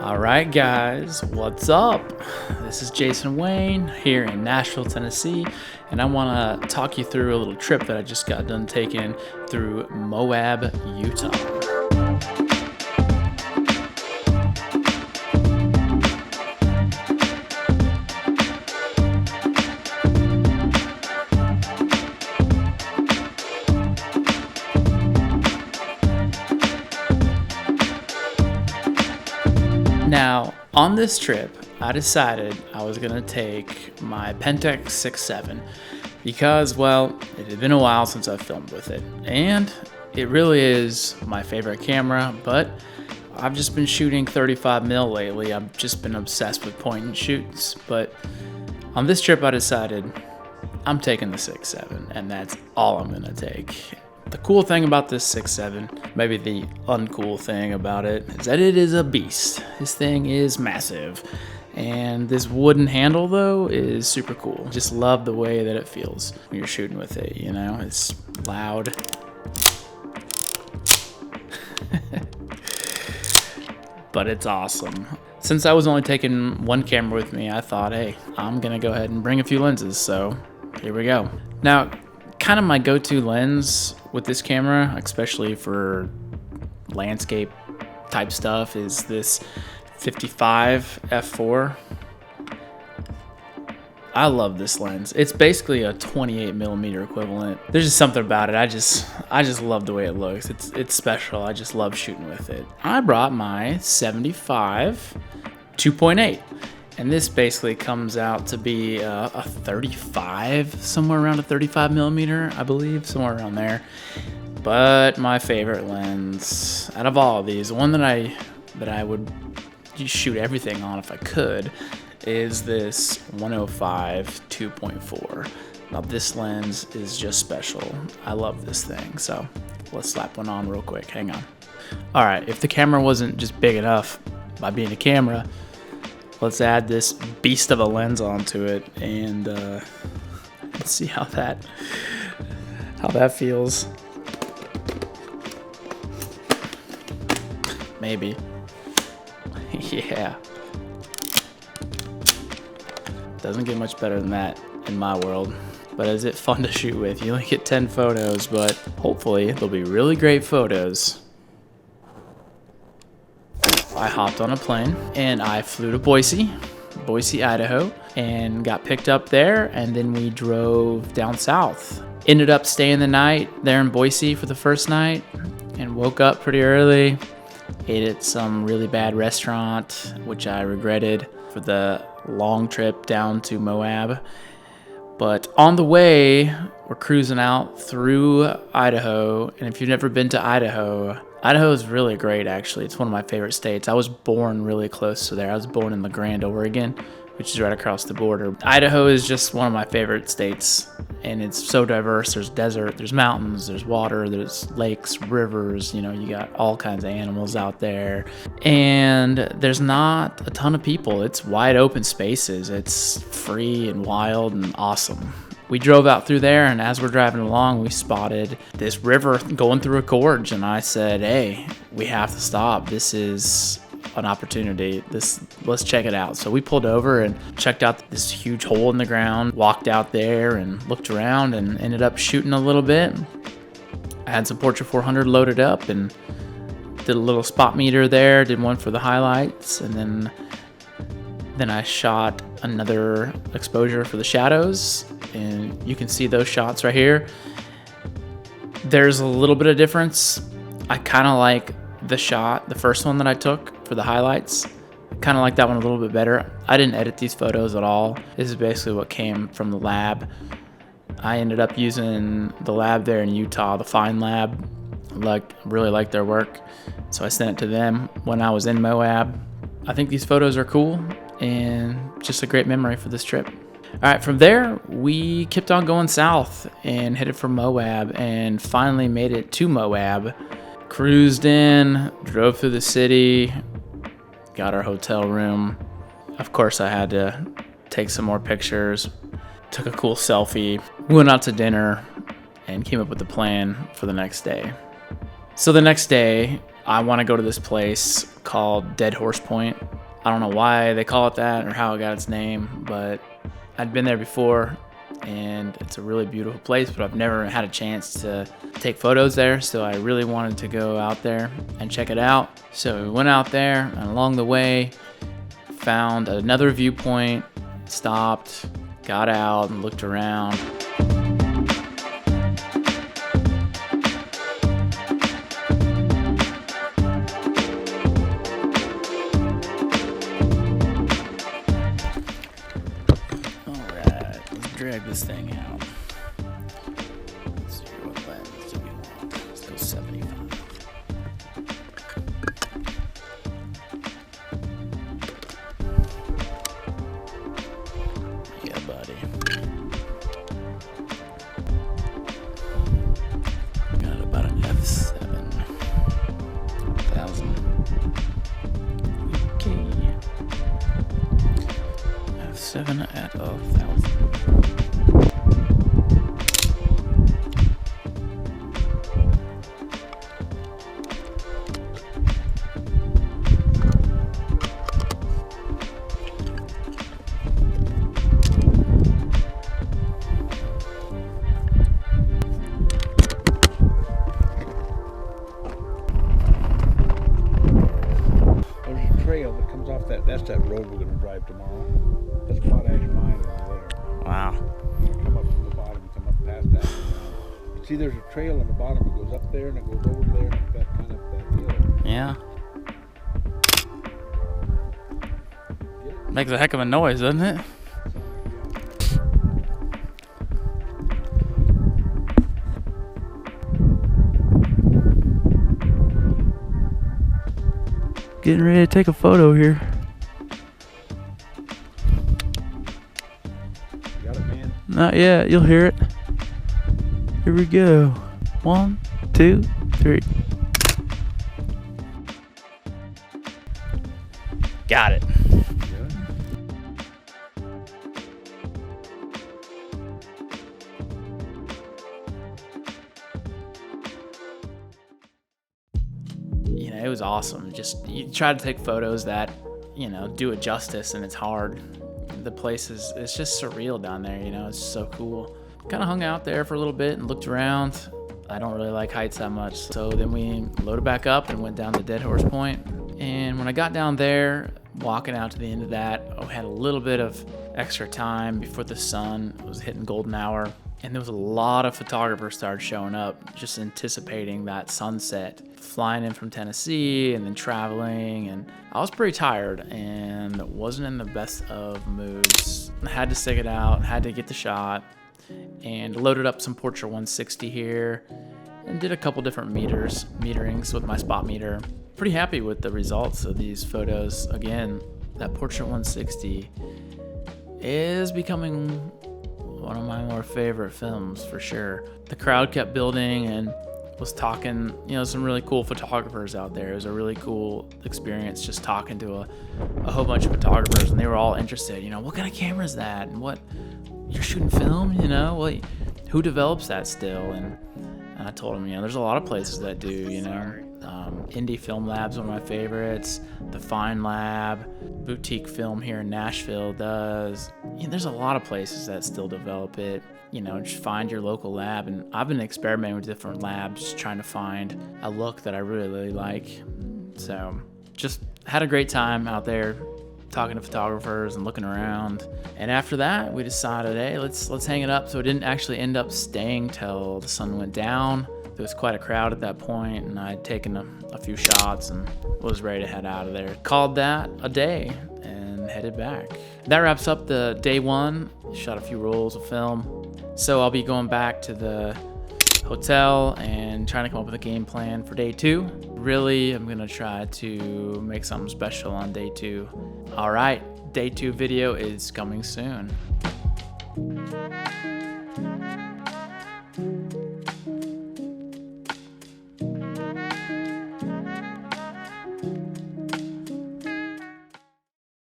All right, guys, what's up? This is Jason Wayne here in Nashville, Tennessee, and I want to talk you through a little trip that I just got done taking through Moab, Utah. Now, on this trip, I decided I was going to take my Pentax 6.7 because, well, it had been a while since I filmed with it. And it really is my favorite camera, but I've just been shooting 35mm lately. I've just been obsessed with point and shoots. But on this trip, I decided I'm taking the 6.7, and that's all I'm going to take. The cool thing about this 6.7, maybe the uncool thing about it, is that it is a beast. This thing is massive. And this wooden handle, though, is super cool. Just love the way that it feels when you're shooting with it, you know? It's loud. But it's awesome. Since I was only taking one camera with me, I thought, hey, I'm gonna go ahead and bring a few lenses, so here we go. Now, kind of my go-to lens with this camera, especially for landscape type stuff, is this 55 f4. I love this lens. It's basically a 28mm equivalent. There's just something about it. I just love the way it looks. It's special. I just love shooting with it. I brought my 75 2.8. And this basically comes out to be a 35, somewhere around a 35mm, I believe, somewhere around there. But my favorite lens out of all of these, the one that I would just shoot everything on if I could, is this 105 2.4. Now this lens is just special. I love this thing, so let's slap one on real quick. Hang on. All right, if the camera wasn't just big enough by being a camera, let's add this beast of a lens onto it, and let's see how that feels. Maybe. Yeah. Doesn't get much better than that in my world. But is it fun to shoot with? You only get 10 photos, but hopefully they'll be really great photos. I hopped on a plane and I flew to Boise, Idaho, and got picked up there, and then we drove down south. Ended up staying the night there in Boise for the first night and woke up pretty early. Ate at some really bad restaurant, which I regretted for the long trip down to Moab. But on the way, we're cruising out through Idaho, and if you've never been to Idaho is really great, actually. It's one of my favorite states. I was born really close to there. I was born in La Grande, Oregon, which is right across the border. Idaho is just one of my favorite states, and it's so diverse. There's desert, there's mountains, there's water, there's lakes, rivers, you know, you got all kinds of animals out there. And there's not a ton of people. It's wide open spaces. It's free and wild and awesome. We drove out through there, and as we're driving along, we spotted this river going through a gorge, and I said, hey, we have to stop. This is an opportunity. Let's check it out. So we pulled over and checked out this huge hole in the ground, walked out there and looked around, and ended up shooting a little bit. I had some Portra 400 loaded up and did a little spot meter there, did one for the highlights, and then I shot another exposure for the shadows, and you can see those shots right here. There's a little bit of difference. I kind of like the first one that I took for the highlights. Kind of like that one a little bit better. I didn't edit these photos at all. This is basically what came from the lab. I ended up using the lab there in Utah, the Fine Lab. Really liked their work, so I sent it to them when I was in Moab. I think these photos are cool and just a great memory for this trip. All right, from there, we kept on going south and headed for Moab, and finally made it to Moab. Cruised in, drove through the city, got our hotel room. Of course, I had to take some more pictures, took a cool selfie, went out to dinner, and came up with a plan for the next day. So the next day, I want to go to this place called Dead Horse Point. I don't know why they call it that or how it got its name, but I'd been there before, and it's a really beautiful place, but I've never had a chance to take photos there, so I really wanted to go out there and check it out. So we went out there, and along the way, found another viewpoint, stopped, got out, and looked around. Drag this thing out. Let's see what lens do we want. Let's go 75. Yeah, buddy. Got about an f7,000. Okay. f7 at 1,000. That comes off that's that road we're going to drive tomorrow. That's Potash Mine over there. Wow. Come up from the bottom and come up past that. You see there's a trail on the bottom. It goes up there and it goes over there and it's got kind of that hill. Yeah. Makes a heck of a noise, doesn't it? Getting ready to take a photo here. You got it, man? Not yet, you'll hear it. Here we go. 1, 2, 3. Got it. You know, it was awesome. Just you try to take photos that, you know, do it justice, and it's hard. The place it's just surreal down there, you know, it's so cool. Kind of hung out there for a little bit and looked around. I don't really like heights that much. So then we loaded back up and went down to Dead Horse Point. And when I got down there, walking out to the end of that, I had a little bit of extra time before the sun was hitting golden hour. And there was a lot of photographers started showing up, just anticipating that sunset, flying in from Tennessee and then traveling. And I was pretty tired and wasn't in the best of moods. I had to stick it out, had to get the shot, and loaded up some Portra 160 here and did a couple different meterings with my spot meter. Pretty happy with the results of these photos. Again, that Portra 160 is becoming one of my more favorite films for sure. The crowd kept building and was talking, you know, some really cool photographers out there. It was a really cool experience just talking to a whole bunch of photographers, and they were all interested, you know, what kind of camera is that? And what, you're shooting film, you know? Well, who develops that still? And I told them, you know, there's a lot of places that do, you know. Indie Film Lab's one of my favorites. The Fine Lab, Boutique Film here in Nashville does. You know, there's a lot of places that still develop it. You know, just find your local lab. And I've been experimenting with different labs, trying to find a look that I really like. So just had a great time out there talking to photographers and looking around. And after that, we decided, hey, let's hang it up. So it didn't actually end up staying till the sun went down. There was quite a crowd at that point, and I'd taken a few shots and was ready to head out of there. Called that a day and headed back. That wraps up the day one. Shot a few rolls of film. So I'll be going back to the hotel and trying to come up with a game plan for day two. Really, I'm gonna try to make something special on day two. All right, day two video is coming soon.